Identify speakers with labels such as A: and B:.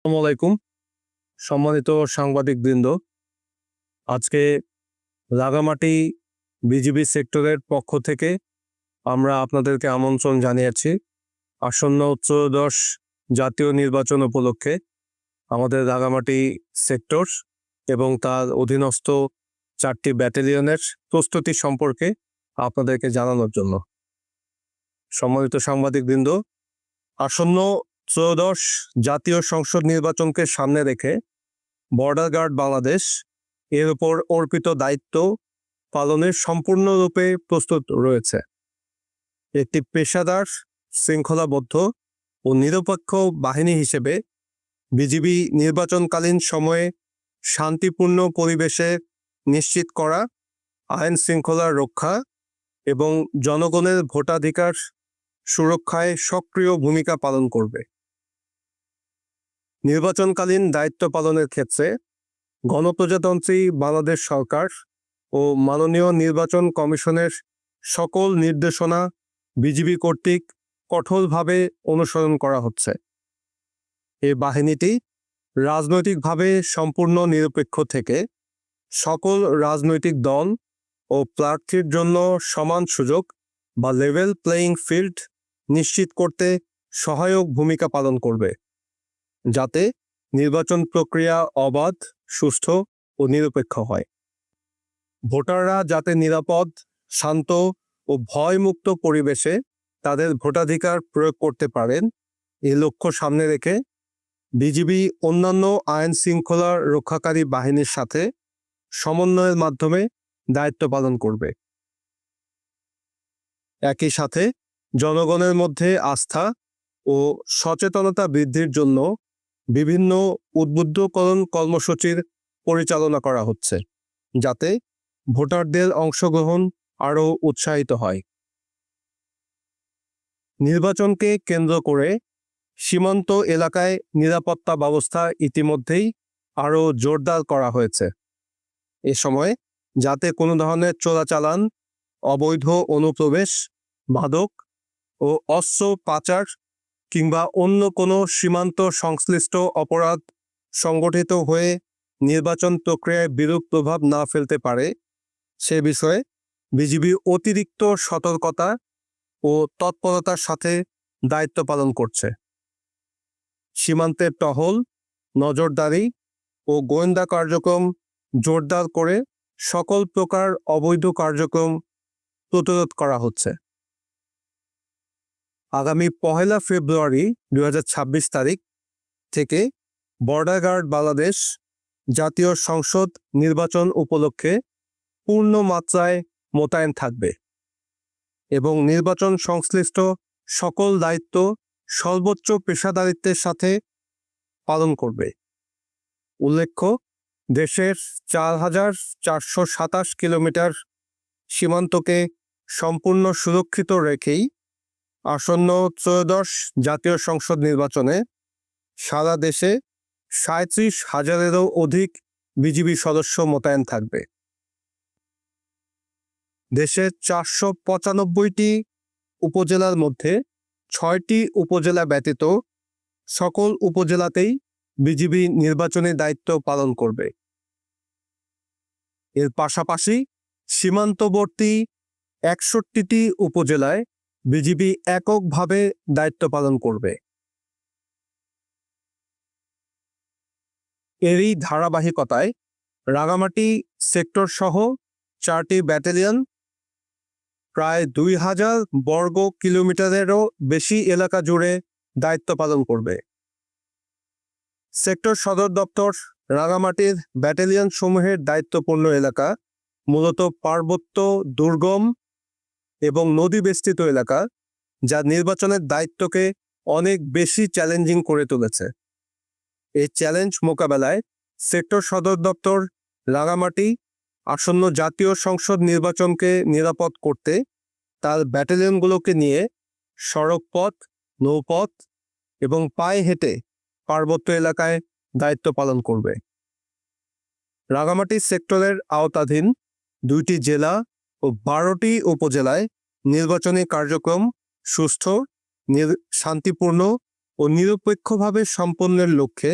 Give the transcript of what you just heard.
A: আসসালামু আলাইকুম সম্মানিত সাংবাদিকবৃন্দ। আজকে রাঙামাটি বিজিবি সেক্টরের পক্ষ থেকে আমরা আপনাদেরকে আমন্ত্রণ জানিয়েছি আসন্ন ত্রয়োদশ জাতীয় নির্বাচন উপলক্ষে আমাদের রাঙামাটি সেক্টর এবং তার অধীনস্থ 4টি ব্যাটালিয়নের প্রস্তুতি সম্পর্কে আপনাদেরকে জানানোর জন্য। সম্মানিত সাংবাদিকবৃন্দ, আসন্ন ত্রয়োদশ জাতীয় সংসদ নির্বাচনকে সামনে রেখে বর্ডার গার্ড বাংলাদেশ এর উপর অর্পিত দায়িত্ব পালনের সম্পূর্ণরূপে প্রস্তুত রয়েছে। একটি পেশাদার, শৃঙ্খলাবদ্ধ ও নিরপেক্ষ বাহিনী হিসেবে বিজিবি নির্বাচনকালীন সময়ে শান্তিপূর্ণ পরিবেশে নিশ্চিত করা, আইন শৃঙ্খলা রক্ষা এবং জনগণের ভোটাধিকার সুরক্ষায় সক্রিয় ভূমিকা পালন করবে। নির্বাচনকালীন দায়িত্ব পালনের ক্ষেত্রে গণপ্রজাতন্ত্রী বাংলাদেশ সরকার ও মাননীয় নির্বাচন কমিশনের সকল নির্দেশনা বিজিবি কর্তৃক কঠোরভাবে অনুসরণ করা হচ্ছে। এই বাহিনীটি রাজনৈতিকভাবে সম্পূর্ণ নিরপেক্ষ থেকে সকল রাজনৈতিক দল ও প্রার্থীর জন্য সমান সুযোগ বা লেভেল প্লেয়িং ফিল্ড নিশ্চিত করতে সহায়ক ভূমিকা পালন করবে, যাতে নির্বাচন প্রক্রিয়া অবাধ, সুষ্ঠু ও নিরপেক্ষ হয়। ভোটাররা যাতে নিরাপদ, শান্ত ও ভয়মুক্ত পরিবেশে তাদের ভোটাধিকার প্রয়োগ করতে পারেন, এই লক্ষ্য সামনে রেখে বিজিবি অন্যান্য আইন শৃঙ্খলা রক্ষাকারী বাহিনীর সাথে সমন্বয়ের মাধ্যমে দায়িত্ব পালন করবে। একই সাথে জনগণের মধ্যে আস্থা ও সচেতনতা বৃদ্ধির জন্য বিভিন্ন উদ্বুদ্ধকরণ কর্মসূচির পরিচালনা করা হচ্ছে, যাতে ভোটারদের অংশগ্রহণ আরও উৎসাহিত হয়। নির্বাচনকে কেন্দ্র করে সীমান্ত এলাকায় নিরাপত্তা ব্যবস্থা ইতিমধ্যেই আরও জোরদার করা হয়েছে। এ সময় যাতে কোনো ধরনের চোরাচালান, অবৈধ অনুপ্রবেশ, মাদক ও অস্ত্র পাচার কিংবা অন্য কোনো সীমান্ত সংশ্লিষ্ট অপরাধ সংগঠিত হয়ে নির্বাচন প্রক্রিয়ায় বিরূপ প্রভাব না ফেলতে পারে, সে বিষয়ে বিজিবি অতিরিক্ত সতর্কতা ও তৎপরতার সাথে দায়িত্ব পালন করছে। সীমান্তের টহল, নজরদারি ও গোয়েন্দা কার্যক্রম জোরদার করে সকল প্রকার অবৈধ কার্যক্রম প্রতিরোধ করা হচ্ছে। আগামী 1 ফেব্রুয়ারি 2026 তারিখ থেকে বর্ডার গার্ড বাংলাদেশ জাতীয় সংসদ নির্বাচন উপলক্ষে পূর্ণ মাত্রায় মোতায়েন থাকবে এবং নির্বাচন সংশ্লিষ্ট সকল দায়িত্ব সর্বোচ্চ পেশাদারিত্বের সাথে পালন করবে। উল্লেখ্য, দেশের 4,427 কিলোমিটার সীমান্তকে সম্পূর্ণ সুরক্ষিত রেখেই আসন্ন ত্রয়োদশ জাতীয় সংসদ নির্বাচনে সারা দেশে 37,000-এরও অধিক বিজিবি সদস্য মোতায়েন থাকবে। দেশের 495টি উপজেলার মধ্যে 6টি উপজেলা ব্যতীত সকল উপজেলাতেই বিজিবি নির্বাচনী দায়িত্ব পালন করবে। এর পাশাপাশি সীমান্তবর্তী 61টি উপজেলায় বিজিবি এককভাবে দায়িত্ব পালন করবে। এরই ধারাবাহিকতায় রাঙামাটি সেক্টর সহ 4টি ব্যাটালিয়ন প্রায় 2000 বর্গ কিলোমিটারেরও বেশি এলাকা জুড়ে দায়িত্ব পালন করবে। সেক্টর সদর দপ্তর রাঙামাটির ব্যাটালিয়ন সমূহের দায়িত্বপূর্ণ এলাকা মূলত পার্বত্য, দুর্গম এবং নদী বেষ্টিত এলাকা, যা নির্বাচনের দায়িত্বকে অনেক বেশি চ্যালেঞ্জিং করে তুলেছে। এই চ্যালেঞ্জ মোকাবেলায় সেক্টর সদর দপ্তর রাঙামাটি আসন্ন জাতীয় সংসদ নির্বাচনকে নিরাপদ করতে তার ব্যাটালিয়নগুলোকে নিয়ে সড়কপথ, নৌপথ এবং পায়ে হেঁটে পার্বত্য এলাকায় দায়িত্ব পালন করবে। রাঙামাটি সেক্টরের আওতাধীন 2টি জেলা ও 12টি উপজেলায় নির্বাচনী কার্যক্রম সুষ্ঠু, শান্তিপূর্ণ ও নিরপেক্ষভাবে সম্পন্নের লক্ষ্যে